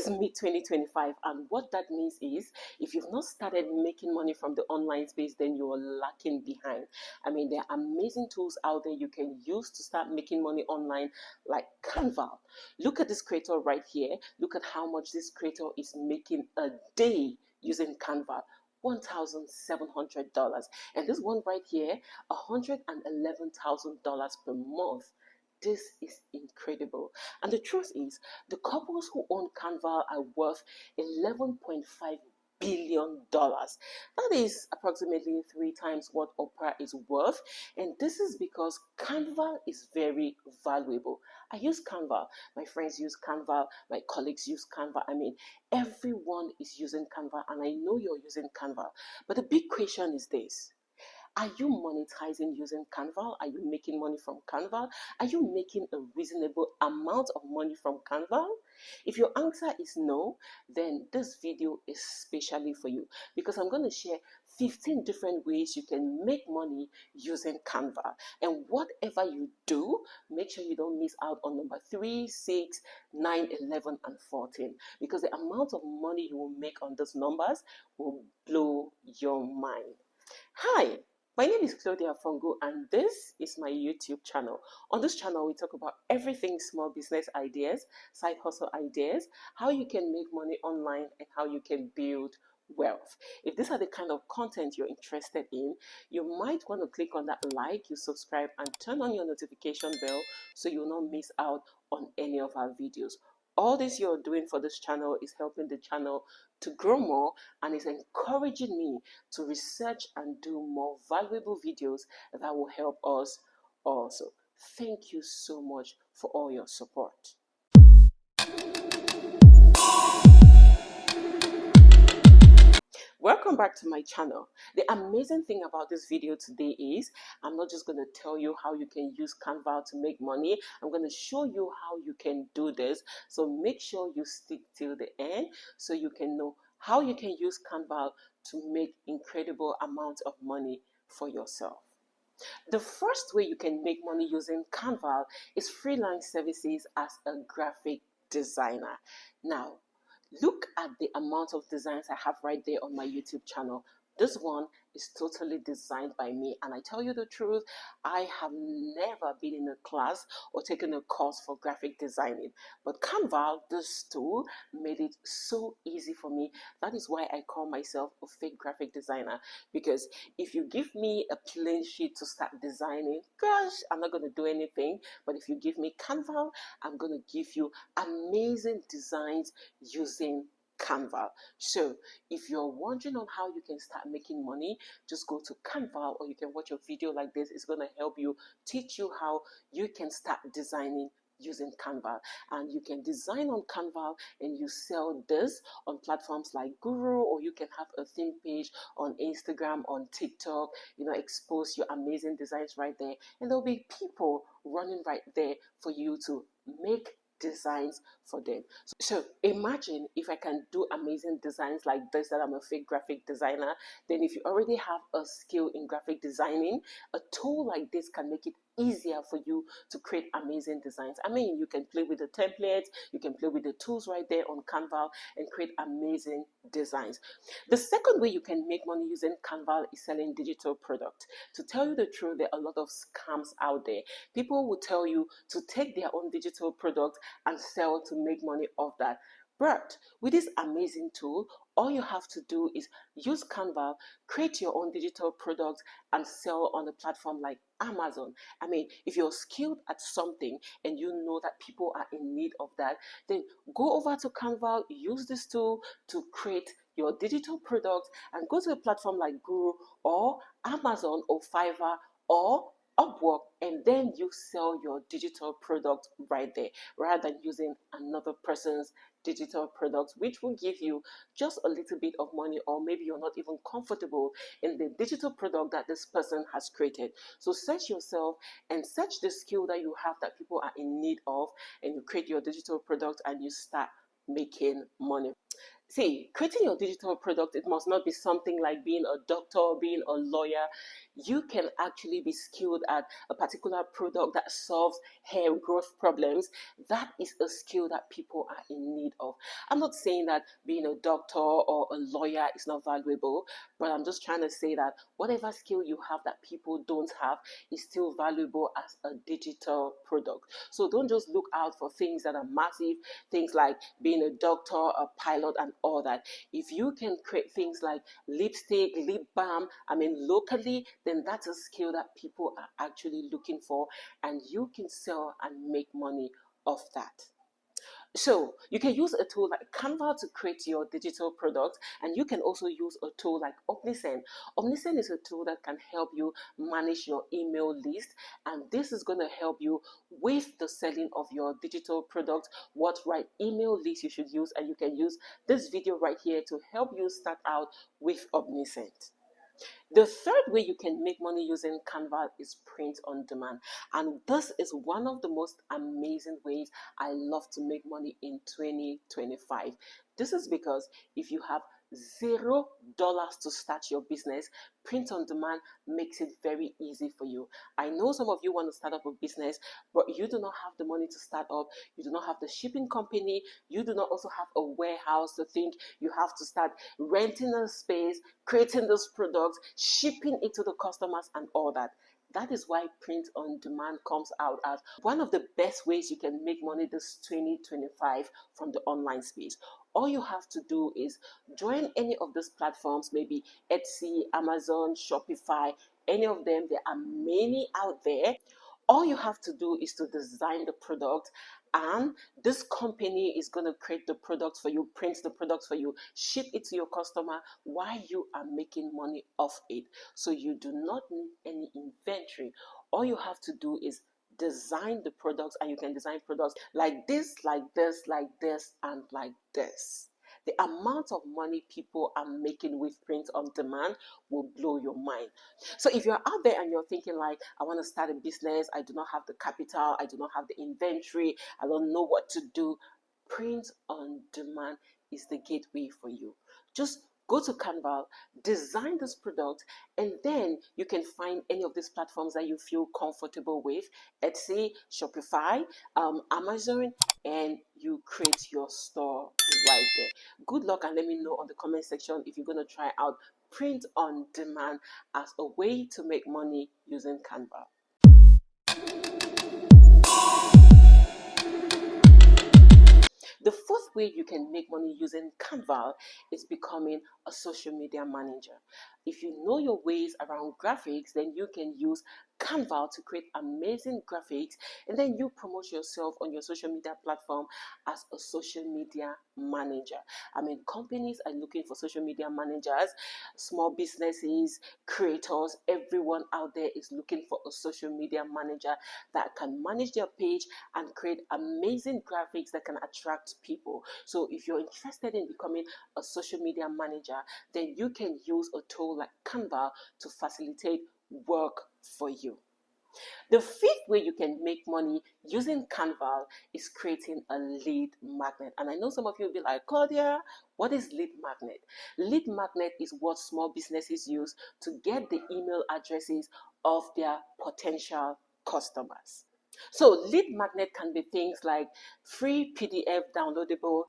It's mid-2025, and what that means is if you've not started making money from the online space, then you're lacking behind. I mean, there are amazing tools out there you can use to start making money online, like Canva. Look at this creator right here. Look at how much this creator is making a day using Canva. $1,700. And this one right here, $111,000 per month. This is incredible. And the truth is, the couples who own Canva are worth $11.5 billion. That is approximately 3 times what Oprah is worth. And this is because Canva is very valuable. I use Canva. My friends use Canva. My colleagues use Canva. I mean, everyone is using Canva, and I know you're using Canva. But the big question is this. Are you monetizing using Canva? Are you making money from Canva? Are you making a reasonable amount of money from Canva? If your answer is no, then this video is specially for you, because I'm going to share 15 different ways you can make money using Canva. And whatever you do, make sure you don't miss out on number 3, 6, 9, 11, and 14, because the amount of money you will make on those numbers will blow your mind. Hi, my name is Claudia Fonguh, and this is my YouTube channel. On this channel, we talk about everything small business ideas, side hustle ideas, how you can make money online, and how you can build wealth. If these are the kind of content you're interested in, you might want to click on that like, you subscribe, and turn on your notification bell so you will not miss out on any of our videos. All this you're doing for this channel is helping the channel to grow more, and is encouraging me to research and do more valuable videos that will help us also. Thank you so much for all your support. Welcome back to my channel. The amazing thing about this video today is I'm not just going to tell you how you can use Canva to make money. I'm going to show you how you can do this. So make sure you stick till the end so you can know how you can use Canva to make incredible amounts of money for yourself. The first way you can make money using Canva is freelance services as a graphic designer. Now, look at the amount of designs I have right there on my YouTube channel. This one is totally designed by me, and I tell you the truth, I have never been in a class or taken a course for graphic designing. But Canva, this tool, made it so easy for me. That is why I call myself a fake graphic designer, because if you give me a plain sheet to start designing, gosh, I'm not going to do anything. But if you give me Canva, I'm going to give you amazing designs using Canva. So if you're wondering on how you can start making money, just go to Canva, or you can watch a video like this. It's going to help you, teach you how you can start designing using Canva. And you can design on Canva and you sell this on platforms like Guru, or you can have a theme page on Instagram, on TikTok, expose your amazing designs right there, and there'll be people running right there for you to make designs for them. So imagine if I can do amazing designs like this, that I'm a fake graphic designer. Then if you already have a skill in graphic designing, a tool like this can make it easier for you to create amazing designs. I mean, you can play with the templates, you can play with the tools right there on Canva and create amazing designs. The second way you can make money using Canva is selling digital products. To tell you the truth, there are a lot of scams out there. People will tell you to take their own digital product and sell to make money off that. But with this amazing tool, all you have to do is use Canva, create your own digital product, and sell on a platform like Amazon. I mean, if you're skilled at something and you know that people are in need of that, then go over to Canva, use this tool to create your digital product, and go to a platform like Guru or Amazon or Fiverr or Upwork, and then you sell your digital product right there, rather than using another person's digital products, which will give you just a little bit of money, or maybe you're not even comfortable in the digital product that this person has created. So search yourself and search the skill that you have that people are in need of, and you create your digital product and you start making money. See, creating your digital product, it must not be something like being a doctor or being a lawyer. You can actually be skilled at a particular product that solves hair growth problems. That is a skill that people are in need of. I'm not saying that being a doctor or a lawyer is not valuable, but I'm just trying to say that whatever skill you have that people don't have is still valuable as a digital product. So don't just look out for things that are massive, things like being a doctor, a pilot, and all that. If you can create things like lipstick, lip balm, locally, then that's a skill that people are actually looking for, and you can sell and make money off that. So you can use a tool like Canva to create your digital product, and you can also use a tool like Omnisend. Omnisend is a tool that can help you manage your email list, and this is going to help you with the selling of your digital product, what right email list you should use, and you can use this video right here to help you start out with Omnisend. The third way you can make money using Canva is print on demand. And this is one of the most amazing ways I love to make money in 2025. This is because if you have $0 to start your business, print on demand makes it very easy for you. I know some of you want to start up a business, but you do not have the money to start up. You do not have the shipping company. You do not also have a warehouse to think you have to start renting a space, creating those products, shipping it to the customers and all that. That is why print on demand comes out as one of the best ways you can make money this 2025 from the online space. All you have to do is join any of these platforms, maybe Etsy, Amazon, Shopify, any of them. There are many out there. All you have to do is to design the product, and this company is going to create the product for you, print the product for you, ship it to your customer while you are making money off it. So you do not need any inventory. All you have to do is design the products, and you can design products like this, like this, like this, and like this. The amount of money people are making with print on demand will blow your mind. So if you're out there and you're thinking like, I want to start a business, I do not have the capital, I do not have the inventory, I don't know what to do, print on demand is the gateway for you. Just go to Canva, design this product, and then you can find any of these platforms that you feel comfortable with, Etsy, Shopify, Amazon, and you create your store right there. Good luck, and let me know on the comment section if you're going to try out print on demand as a way to make money using Canva. The fourth way you can make money using Canva is becoming a social media manager. If you know your ways around graphics, then you can use Canva to create amazing graphics, and then you promote yourself on your social media platform as a social media manager. Companies are looking for social media managers, small businesses, creators, everyone out there is looking for a social media manager that can manage their page and create amazing graphics that can attract people. So if you're interested in becoming a social media manager, then you can use a tool like Canva to facilitate work for you. The fifth way you can make money using Canva is creating a lead magnet. And I know some of you will be like, Claudia, what is lead magnet? Lead magnet is what small businesses use to get the email addresses of their potential customers. So lead magnet can be things like free PDF downloadable.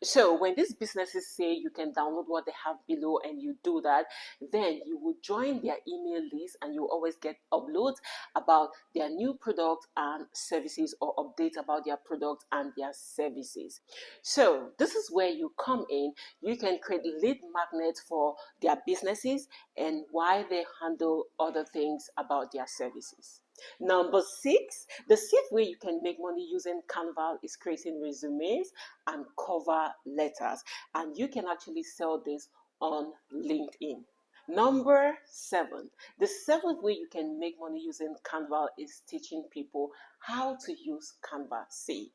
So when these businesses say you can download what they have below and you do that, then you will join their email list and you always get uploads about their new product and services, or updates about their product and their services. So this is where you come in. You can create lead magnets for their businesses and why they handle other things about their services. Number 6, the sixth way you can make money using Canva is creating resumes and cover letters. And you can actually sell this on LinkedIn. Number 7, the seventh way you can make money using Canva is teaching people how to use Canva. See,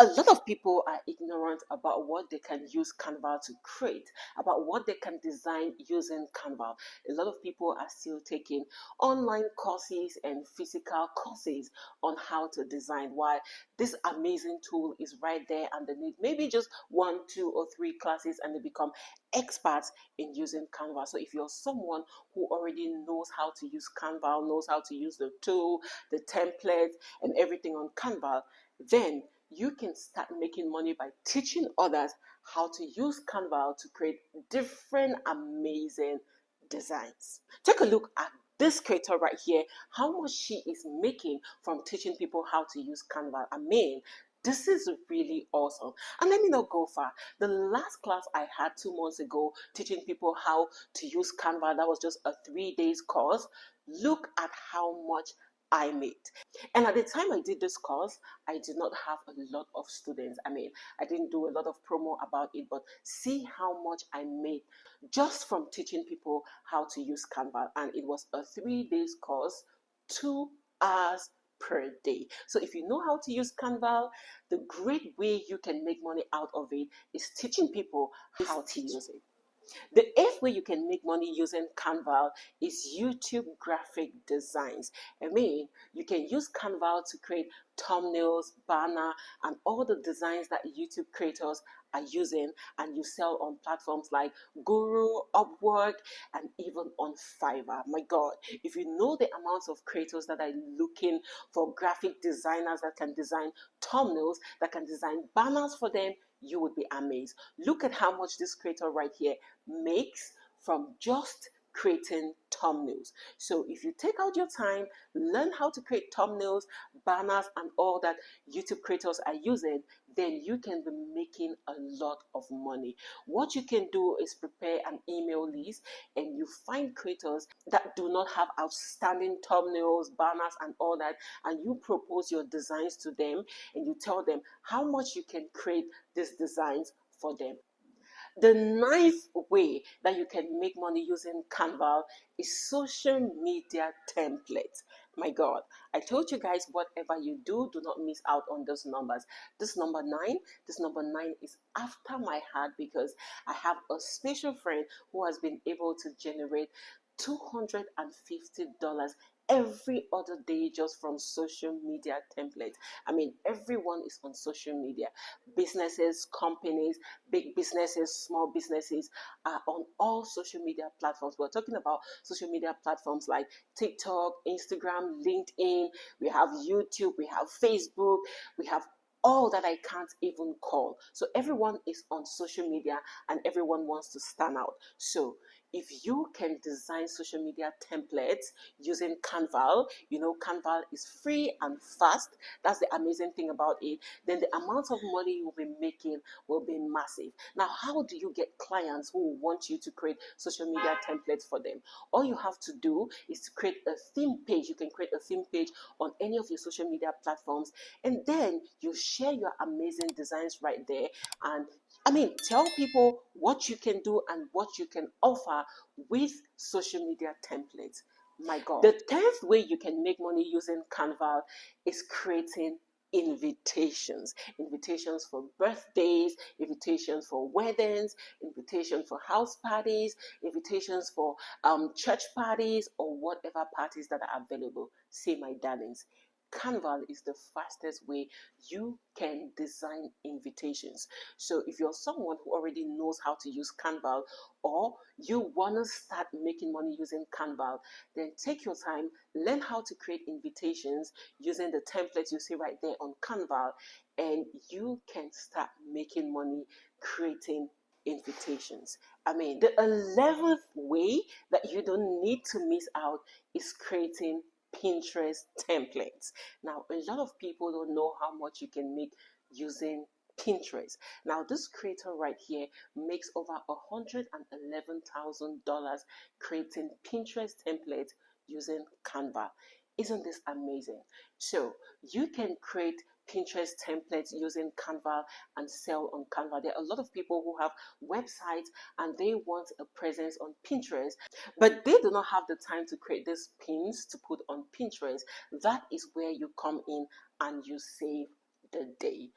A lot of people are ignorant about what they can use Canva to create, about what they can design using Canva. A lot of people are still taking online courses and physical courses on how to design, while this amazing tool is right there underneath. Maybe just 1, 2, or 3 classes and they become experts in using Canva. So if you're someone who already knows how to use Canva, knows how to use the tool, the template, and everything on Canva, then you can start making money by teaching others how to use Canva to create different amazing designs. Take a look at this creator right here, how much she is making from teaching people how to use Canva. I mean, this is really awesome. And let me not go far. The last class I had 2 months ago teaching people how to use Canva, that was just a 3-day course. Look at how much I made. And at the time I did this course, I did not have a lot of students. I mean, I didn't do a lot of promo about it, but see how much I made just from teaching people how to use Canva. And it was a 3-day course, 2 hours per day. So if you know how to use Canva, the great way you can make money out of it is teaching people how to use it. The 8th way you can make money using Canva is YouTube graphic designs. I mean, you can use Canva to create thumbnails, banner, and all the designs that YouTube creators are using, and you sell on platforms like Guru, Upwork, and even on Fiverr. My God, if you know the amounts of creators that are looking for graphic designers that can design thumbnails, that can design banners for them, you would be amazed. Look at how much this creator right here makes from just creating thumbnails. So if you take out your time, learn how to create thumbnails, banners, and all that YouTube creators are using, then you can be making a lot of money. What you can do is prepare an email list, and you find creators that do not have outstanding thumbnails, banners, and all that, and you propose your designs to them, and you tell them how much you can create these designs for them. The 9th way that you can make money using Canva is social media templates. My God, I told you guys, whatever you do, do not miss out on those numbers. This number 9 is after my heart, because I have a special friend who has been able to generate $250 every other day just from social media templates. I mean, everyone is on social media. Businesses, companies, big businesses, small businesses are on all social media platforms. We're talking about social media platforms like TikTok, Instagram, LinkedIn. We have YouTube, we have Facebook, we have all that I can't even call. So everyone is on social media and everyone wants to stand out. So if you can design social media templates using Canva, you know Canva is free and fast. That's the amazing thing about it. Then the amount of money you'll be making will be massive. Now, how do you get clients who want you to create social media templates for them? All you have to do is to create a theme page. You can create a theme page on any of your social media platforms, and then you share your amazing designs right there. And I mean, tell people what you can do and what you can offer with social media templates. My God. The 10th way you can make money using Canva is creating invitations. Invitations for birthdays, invitations for weddings, invitations for house parties, invitations for church parties, or whatever parties that are available. See, my darlings, Canva is the fastest way you can design invitations. So if you're someone who already knows how to use Canva, or you want to start making money using Canva, then take your time, learn how to create invitations using the templates you see right there on Canva, and you can start making money creating invitations. I mean, the 11th way that you don't need to miss out is creating Pinterest templates. Now, a lot of people don't know how much you can make using Pinterest. Now, this creator right here makes over $111,000 creating Pinterest templates using Canva. Isn't this amazing? So you can create Pinterest templates using Canva and sell on Canva. There are a lot of people who have websites and they want a presence on Pinterest, but they do not have the time to create these pins to put on Pinterest. That is where you come in and you save the day.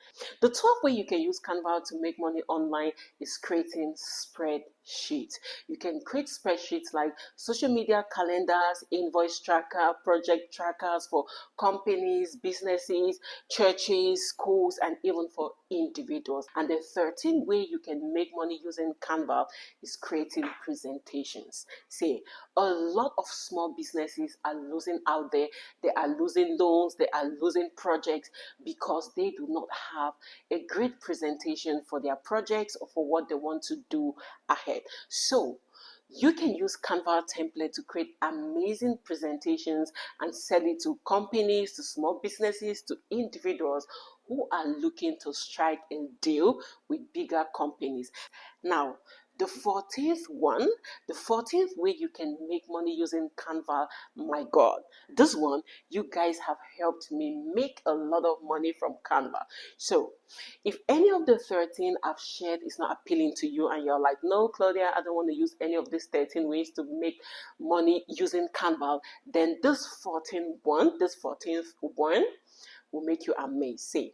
The 12th way you can use Canva to make money online is creating spreadsheets. You can create spreadsheets like social media calendars, invoice tracker, project trackers for companies, businesses, churches, schools, and even for individuals. And the 13th way you can make money using Canva is creating presentations. See, a lot of small businesses are losing out there. They are losing loans, they are losing projects because they do not have a great presentation for their projects or for what they want to do ahead. So you can use Canva template to create amazing presentations and sell it to companies, to small businesses, to individuals who are looking to strike a deal with bigger companies. Now, the 14th way you can make money using Canva, my God, this one, you guys have helped me make a lot of money from Canva. So if any of the 13 I've shared is not appealing to you and you're like, no, Claudia, I don't want to use any of these 13 ways to make money using Canva, then this 14th one will make you amazed. See,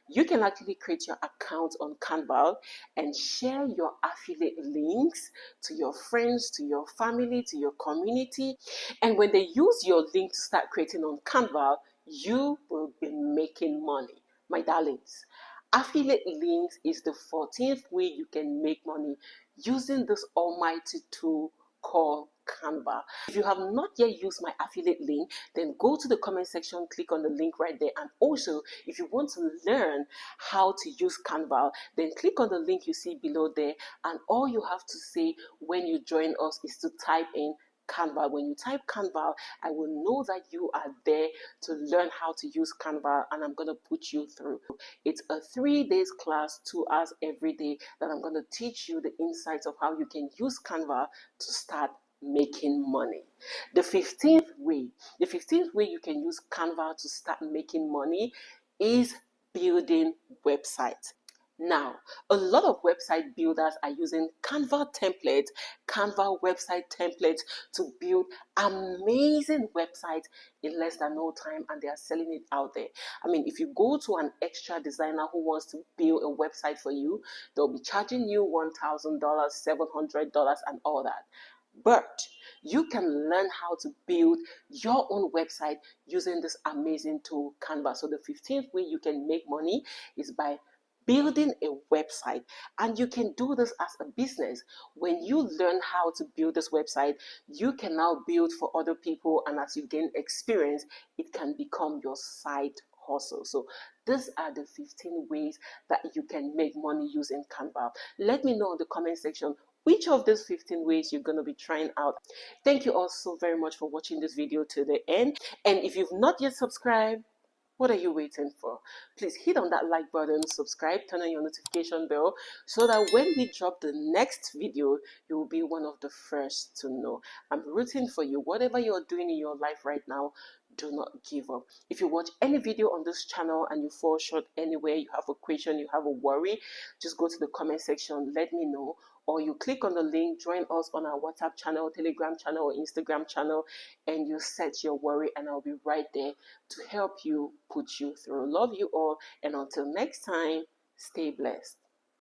you can actually create your account on Canva and share your affiliate links to your friends, to your family, to your community. And when they use your link to start creating on Canva, you will be making money. My darlings, affiliate links is the 14th way you can make money using this almighty tool called Canva. If you have not yet used my affiliate link, then go to the comment section, click on the link right there. And also, if you want to learn how to use Canva, then click on the link you see below there. And all you have to say when you join us is to type in Canva. When you type Canva, I will know that you are there to learn how to use Canva, and I'm going to put you through. It's a 3 days class, 2 hours every day, that I'm going to teach you the insights of how you can use Canva to start making money. The 15th way you can use Canva to start making money is building websites. Now, a lot of website builders are using Canva website templates to build amazing websites in less than no time, and they are selling it out there. I mean, if you go to an extra designer who wants to build a website for you, they'll be charging you $1,000, $700, and all that. But you can learn how to build your own website using this amazing tool, Canva. So the 15th way you can make money is by building a website, and you can do this as a business. When you learn how to build this website, you can now build for other people, and as you gain experience, it can become your side hustle. So these are the 15 ways that you can make money using Canva. Let me know in the comment section which of these 15 ways you're going to be trying out. Thank you all so very much for watching this video to the end. And if you've not yet subscribed, what are you waiting for? Please hit on that like button, subscribe, turn on your notification bell so that when we drop the next video, you will be one of the first to know. I'm rooting for you. Whatever you're doing in your life right now, do not give up. If you watch any video on this channel and you fall short anywhere, you have a question, you have a worry, just go to the comment section, let me know. Or you click on the link, join us on our WhatsApp channel, Telegram channel, or Instagram channel, and you set your worry, and I'll be right there to help you, put you through. Love you all, and until next time, stay blessed.